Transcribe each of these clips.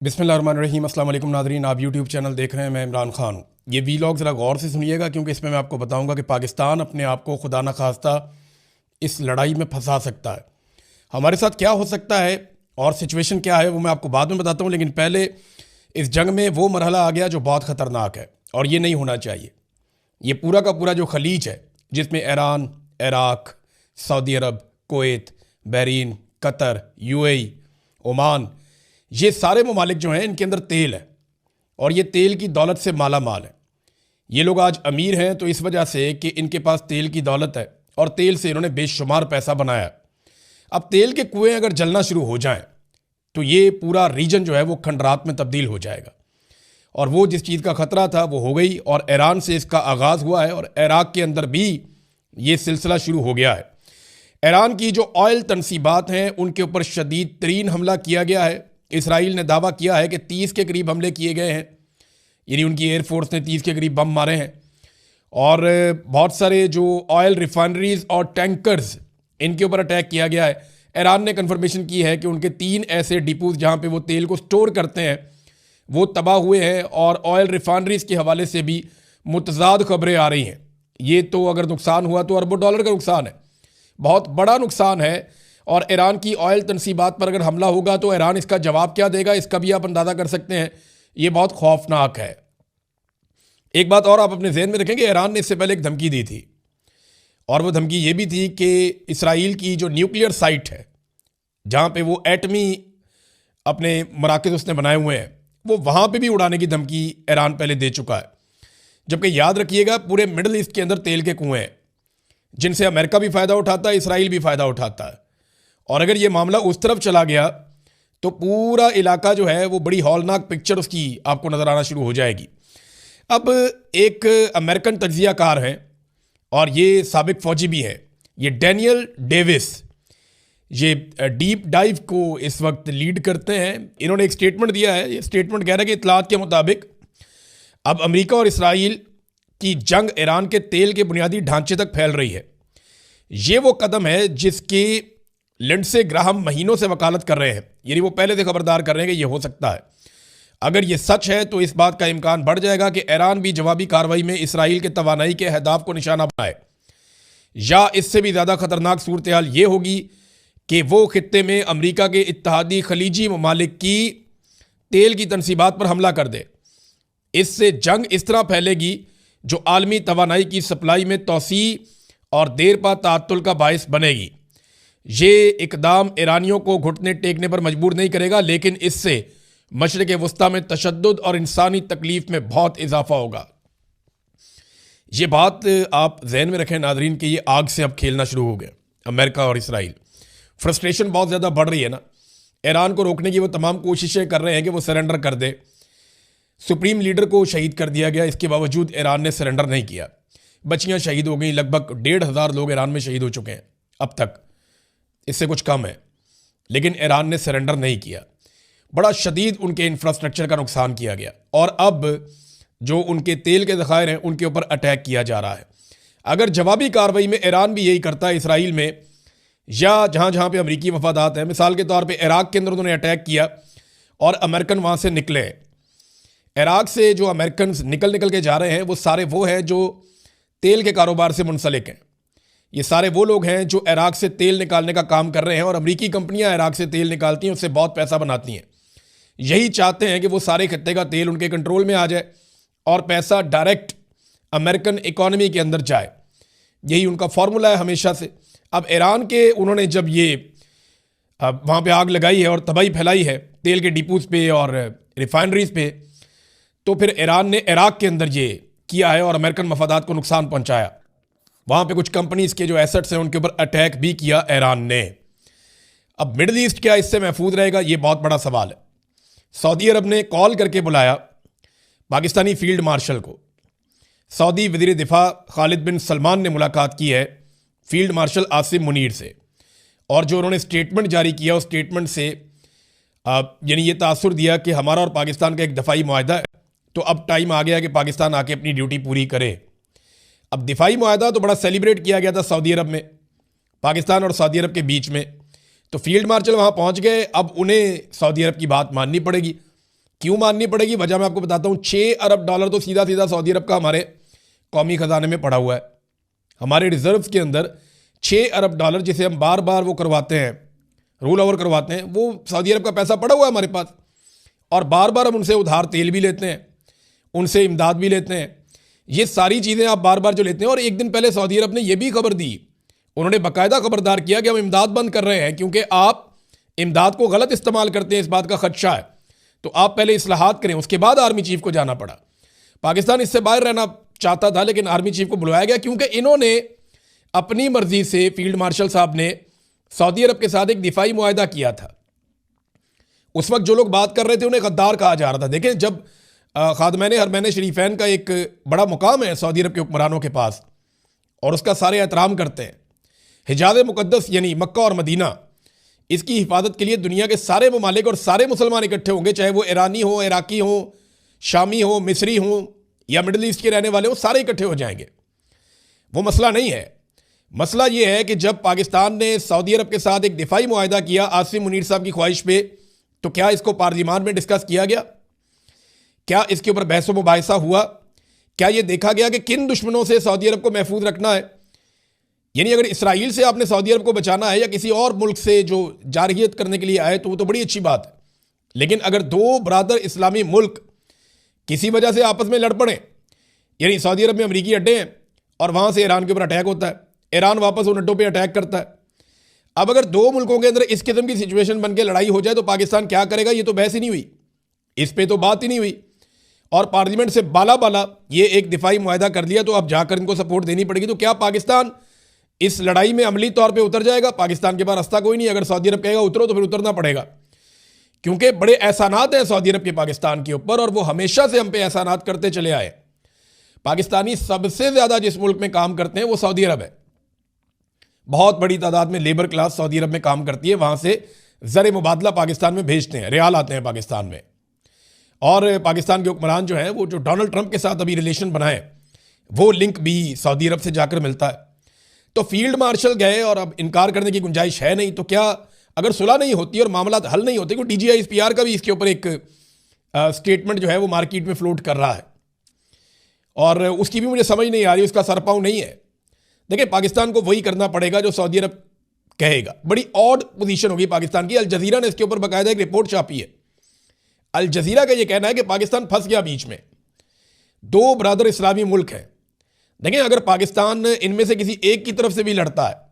बिस्मिल्लाहिर्रहमानिर्रहीम। अस्सलाम वालेकुम नाज़रीन, आप यूट्यूब चैनल देख रहे हैं, मैं इमरान खान हूँ। ये वीलॉग ज़रा गौर से सुनिएगा क्योंकि इसमें मैं आपको बताऊँगा कि पाकिस्तान अपने आप को खुदा न खास्ता इस लड़ाई में फंसा सकता है। हमारे साथ क्या हो सकता है और सिचुएशन क्या है वो मैं आपको बाद में बताता हूँ, लेकिन पहले इस जंग में वो मरहला आ गया जो बहुत ख़तरनाक है और ये नहीं होना चाहिए। ये पूरा का पूरा जो खलीज है जिसमें Iran, Iraq, Saudi Arabia, Kuwait, Bahrain, Qatar, UAE, Oman, ये सारे ममालिक जो हैं इनके अंदर तेल है और ये तेल की दौलत से माला माल है। ये लोग आज अमीर हैं तो इस वजह से कि इनके पास तेल की दौलत है और तेल से इन्होंने बेशुमार पैसा बनाया। अब तेल के कुएं अगर जलना शुरू हो जाएं तो ये पूरा रीजन जो है वो खंडरात में तब्दील हो जाएगा और वो जिस चीज़ का ख़तरा था वो हो गई और ईरान से इसका आगाज़ हुआ है और इराक के अंदर भी ये सिलसिला शुरू हो गया है। ईरान की जो ऑयल तनसीबात हैं उनके ऊपर शदीद तरीन हमला किया गया है। इसराइल ने दावा किया है कि 30 के करीब हमले किए गए हैं, यानी उनकी एयरफोर्स ने 30 के करीब बम मारे हैं और बहुत सारे जो ऑयल रिफाइनरीज और टैंकर्स इनके ऊपर अटैक किया गया है। ईरान ने कन्फर्मेशन की है कि उनके 3 ऐसे डिपोज जहाँ पे वो तेल को स्टोर करते हैं वो तबाह हुए हैं और ऑयल रिफाइनरीज के हवाले से भी मुतज़ाद खबरें आ रही हैं। ये तो अगर नुकसान हुआ तो अरबों डॉलर का नुकसान है, बहुत बड़ा नुकसान है। और ईरान की ऑयल तनसीबात पर अगर हमला होगा तो ईरान इसका जवाब क्या देगा इसका भी आप अंदाज़ा कर सकते हैं। ये बहुत खौफनाक है। एक बात और आप अपने जहन में रखेंगे, ईरान ने इससे पहले एक धमकी दी थी और वो धमकी ये भी थी कि इसराइल की जो न्यूक्लियर साइट है जहाँ पे वो एटमी अपने मराकज़ उसने बनाए हुए हैं वो वहाँ पे भी उड़ाने की धमकी ईरान पहले दे चुका है। जबकि याद रखिएगा पूरे मिडल ईस्ट के अंदर तेल के कुएँ हैं जिनसे अमेरिका भी फ़ायदा उठाता है, इसराइल भी फ़ायदा उठाता है। और अगर ये मामला उस तरफ चला गया तो पूरा इलाका जो है वो बड़ी हौलनाक पिक्चर उसकी आपको नज़र आना शुरू हो जाएगी। अब एक अमेरिकन तज्ज़ियाकार हैं और ये साबिक फ़ौजी भी हैं, ये डैनियल डेविस, ये डीप डाइव को इस वक्त लीड करते हैं। इन्होंने एक स्टेटमेंट दिया है। ये स्टेटमेंट कह रहा है कि इत्तलात के मुताबिक अब अमेरिका और इसराइल की जंग ईरान के तेल के बुनियादी ढांचे तक फैल रही है। ये वो कदम है जिसकी लिंडसे ग्राहम महीनों से वकालत कर रहे हैं, यानी वो पहले से खबरदार कर रहे हैं कि ये हो सकता है। अगर ये सच है तो इस बात का इम्कान बढ़ जाएगा कि ईरान भी जवाबी कार्रवाई में इसराइल के तवानाई के अहदाफ को निशाना बनाए, या इससे भी ज़्यादा खतरनाक सूरत हाल ये होगी कि वो खित्ते में अमरीका के इत्तहादी खलीजी ममालिक की तेल की तनसीबात पर हमला कर दे। इससे जंग इस तरह फैलेगी जो आलमी तवानाई की सप्लाई में तोसी और देर पा ताअत्तुल का बायस बनेगी। ये इकदाम ईरानियों को घुटने टेकने पर मजबूर नहीं करेगा, लेकिन इससे मशरिक़ वस्ता में तशद्दुद और इंसानी तकलीफ में बहुत इजाफा होगा। ये बात आप जहन में रखें नाजरीन कि ये आग से अब खेलना शुरू हो गया अमेरिका और इसराइल। फ्रस्ट्रेशन बहुत ज़्यादा बढ़ रही है ना। ईरान को रोकने की वो तमाम कोशिशें कर रहे हैं कि वो सरेंडर कर दे। सुप्रीम लीडर को शहीद कर दिया गया, इसके बावजूद ईरान ने सरेंडर नहीं किया। बच्चियाँ शहीद हो गई, लगभग 1,500 लोग ईरान में शहीद हो चुके हैं अब तक, इससे कुछ कम है, लेकिन ईरान ने सरेंडर नहीं किया। बड़ा शदीद उनके इंफ्रास्ट्रक्चर का नुकसान किया गया और अब जो उनके तेल के ज़खायर हैं उनके ऊपर अटैक किया जा रहा है। अगर जवाबी कार्रवाई में ईरान भी यही करता है इसराइल में या जहाँ जहाँ पे अमरीकी मफादात हैं, मिसाल के तौर पे इराक के अंदर उन्होंने अटैक किया और अमेरिकन वहाँ से निकले। इराक से जो अमेरिकन निकल के जा रहे हैं वो सारे वो हैं जो तेल के कारोबार से मुंसलिक हैं। ये सारे वो लोग हैं जो इराक से तेल निकालने का काम कर रहे हैं और अमरीकी कंपनियां इराक से तेल निकालती हैं, उससे बहुत पैसा बनाती हैं। यही चाहते हैं कि वो सारे खत्ते का तेल उनके कंट्रोल में आ जाए और पैसा डायरेक्ट अमेरिकन इकॉनमी के अंदर जाए। यही उनका फार्मूला है हमेशा से। अब ईरान के उन्होंने जब ये वहाँ पे आग लगाई है और तबाही फैलाई है तेल के डिपोज पे और रिफाइनरीज पे, तो फिर ईरान ने इराक के अंदर ये किया है और अमेरिकन मफादात को नुकसान पहुँचाया। वहाँ पे कुछ कंपनीज के जो एसेट्स हैं उनके ऊपर अटैक भी किया ईरान ने। अब मिडल ईस्ट क्या इससे महफूज रहेगा, ये बहुत बड़ा सवाल है। सऊदी अरब ने कॉल करके बुलाया पाकिस्तानी फील्ड मार्शल को। सऊदी वज़ीर दिफा खालिद बिन सलमान ने मुलाकात की है फील्ड मार्शल आसिम मुनीर से और जो उन्होंने स्टेटमेंट जारी किया उस स्टेटमेंट से यानी ये तासुर दिया कि हमारा और पाकिस्तान का एक दफ़ाई मुआहदा है, तो अब टाइम आ गया कि पाकिस्तान आके अपनी ड्यूटी पूरी करे। अब दिफाई मुआहदा तो बड़ा सेलिब्रेट किया गया था सऊदी अरब में, पाकिस्तान और सऊदी अरब के बीच में, तो फील्ड मार्शल वहाँ पहुँच गए। अब उन्हें सऊदी अरब की बात माननी पड़ेगी। क्यों माननी पड़ेगी, वजह मैं आपको बताता हूँ। $6 अरब तो सीधा सीधा सऊदी अरब का हमारे कौमी खजाने में पड़ा हुआ है। हमारे रिजर्व्स के अंदर $6 अरब जिसे हम बार बार वो करवाते हैं, रोल ओवर करवाते हैं, वो सऊदी अरब का पैसा पड़ा हुआ है हमारे पास। और बार बार हम उनसे उधार तेल भी लेते हैं, उनसे इमदाद भी लेते हैं। ये सारी चीज़ें आप बार बार जो लेते हैं। और एक दिन पहले सऊदी अरब ने यह भी खबर दी, उन्होंने बाकायदा खबरदार किया कि हम इमदाद बंद कर रहे हैं क्योंकि आप इमदाद को गलत इस्तेमाल करते हैं, इस बात का खदशा है। तो आप पहले इस्लाहात करें, उसके बाद आर्मी चीफ को जाना पड़ा। पाकिस्तान इससे बाहर रहना चाहता था लेकिन आर्मी चीफ को बुलाया गया क्योंकि इन्होंने अपनी मर्जी से, फील्ड मार्शल साहब ने सऊदी अरब के साथ एक दिफाई मुआहदा किया था। उस वक्त जो लोग बात कर रहे थे उन्हें गद्दार कहा जा रहा था। देखें, जब खादमैन हरमैन शरीफैन का एक बड़ा मुकाम है सऊदी अरब के हुक्मरानों के पास और उसका सारे एहतराम करते हैं। हिजाज मुक़द्दस यानी मक्का और मदीना, इसकी हिफाजत के लिए दुनिया के सारे ममालिक और सारे मुसलमान इकट्ठे होंगे, चाहे वो ईरानी हो, इराकी हो, शामी हो, मिस्री हो या मिडल ईस्ट के रहने वाले हो, सारे इकट्ठे हो जाएंगे। वो मसला नहीं है। मसला ये है कि जब पाकिस्तान ने सऊदी अरब के साथ एक दिफाई मुआहदा किया आसिम मुनीर साहब की ख्वाहिश पे, तो क्या इसको पार्लियामान में डिस्कस किया गया? क्या इसके ऊपर बहस व मुबाहिसा हुआ? क्या यह देखा गया कि किन दुश्मनों से सऊदी अरब को महफूज रखना है? यानी अगर इसराइल से आपने सऊदी अरब को बचाना है या किसी और मुल्क से जो जारहियत करने के लिए आए तो वो तो बड़ी अच्छी बात है। लेकिन अगर दो बरादर इस्लामी मुल्क किसी वजह से आपस में लड़ पड़े, यानी सऊदी अरब में अमरीकी अड्डे हैं और वहाँ से ईरान के ऊपर अटैक होता है, ईरान वापस उन अड्डों पर अटैक करता है। अब अगर दो मुल्कों के अंदर इस किस्म की सिचुएशन बन के लड़ाई हो जाए तो पाकिस्तान क्या करेगा? ये तो बहस ही नहीं हुई, इस पर तो बात ही नहीं हुई। और पार्लियामेंट से बाला बाला ये एक दिफाई मुआहदा कर लिया तो अब जाकर इनको सपोर्ट देनी पड़ेगी। तो क्या पाकिस्तान इस लड़ाई में अमली तौर पे उतर जाएगा? पाकिस्तान के पास रास्ता कोई नहीं। अगर सऊदी अरब कहेगा उतरो तो फिर उतरना पड़ेगा, क्योंकि बड़े एहसानात हैं सऊदी अरब के पाकिस्तान के ऊपर और वो हमेशा से हम पे एहसानात करते चले आए। पाकिस्तानी सबसे ज़्यादा जिस मुल्क में काम करते हैं वो सऊदी अरब है। बहुत बड़ी तादाद में लेबर क्लास सऊदी अरब में काम करती है, वहाँ से ज़र मुबादला पाकिस्तान में भेजते हैं, रियाल आते हैं पाकिस्तान में। और पाकिस्तान के हुक्मरान जो हैं वो जो डोनाल्ड ट्रंप के साथ अभी रिलेशन बनाए, वो लिंक भी सऊदी अरब से जाकर मिलता है। तो फील्ड मार्शल गए और अब इनकार करने की गुंजाइश है नहीं। तो क्या अगर सुलह नहीं होती और मामला हल नहीं होते, क्योंकि DGISPR का भी इसके ऊपर एक स्टेटमेंट जो है वो मार्केट में फ्लोट कर रहा है और उसकी भी मुझे समझ नहीं आ रही, उसका सरपाव नहीं है। देखिए, पाकिस्तान को वही करना पड़ेगा जो सऊदी अरब कहेगा। बड़ी ऑड पोजीशन होगी पाकिस्तान की। अल जजीरा ने इसके ऊपर बाकायदा एक रिपोर्ट छापी है। अल जजीरा का ये कहना है कि पाकिस्तान फंस गया बीच में, दो बरादर इस्लामी मुल्क हैं। देखिए, अगर पाकिस्तान इनमें से किसी एक की तरफ से भी लड़ता है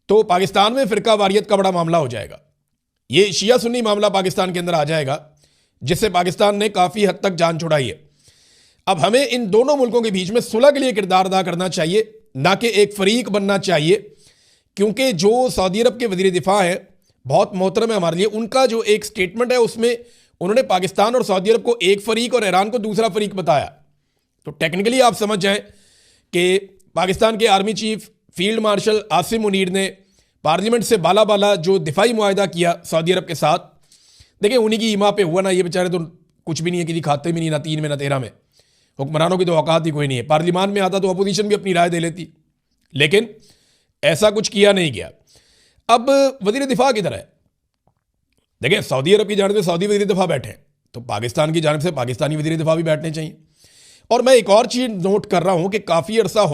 तो पाकिस्तान में फिरका वारियत का बड़ा मामला हो जाएगा। ये शिया सुन्नी मामला पाकिस्तान के अंदर आ जाएगा, जिससे पाकिस्तान ने काफ़ी हद तक जान छुड़ाई है। अब हमें इन दोनों मुल्कों के बीच में सुलह के लिए किरदार अदा करना चाहिए, ना कि एक फरीक बनना चाहिए। क्योंकि जो सऊदी अरब के वज़ीर दिफा हैं, बहुत मोहतरम है हमारे लिए, उनका जो एक स्टेटमेंट है उसमें उन्होंने पाकिस्तान और सऊदी अरब को एक फरीक और ईरान को दूसरा फरीक बताया। तो टेक्निकली आप समझ जाएं कि पाकिस्तान के army chief field marshal Asim Munir ने पार्लियामेंट से बाला बाला जो दिफाई मुआहदा किया सऊदी अरब के साथ, देखिए उन्हीं की ईमा पे हुआ ना। ये बेचारे तो कुछ भी नहीं है, किसी खाते में नहीं, ना 3 में ना 13 में। हुक्मरानों की तो औकात ही कोई नहीं है। पार्लियामान में आता तो अपोजिशन भी अपनी राय दे लेती, लेकिन ऐसा कुछ किया नहीं गया। अब वज़ीर दिफा किधर है? देखिए, सऊदी अरब की जानिब से सऊदी वज़ीर दिफा बैठे हैं, तो पाकिस्तान की जानिब से पाकिस्तानी वज़ीर दिफा भी बैठने चाहिए। और मैं एक और चीज़ नोट कर रहा हूं कि काफ़ी अरसा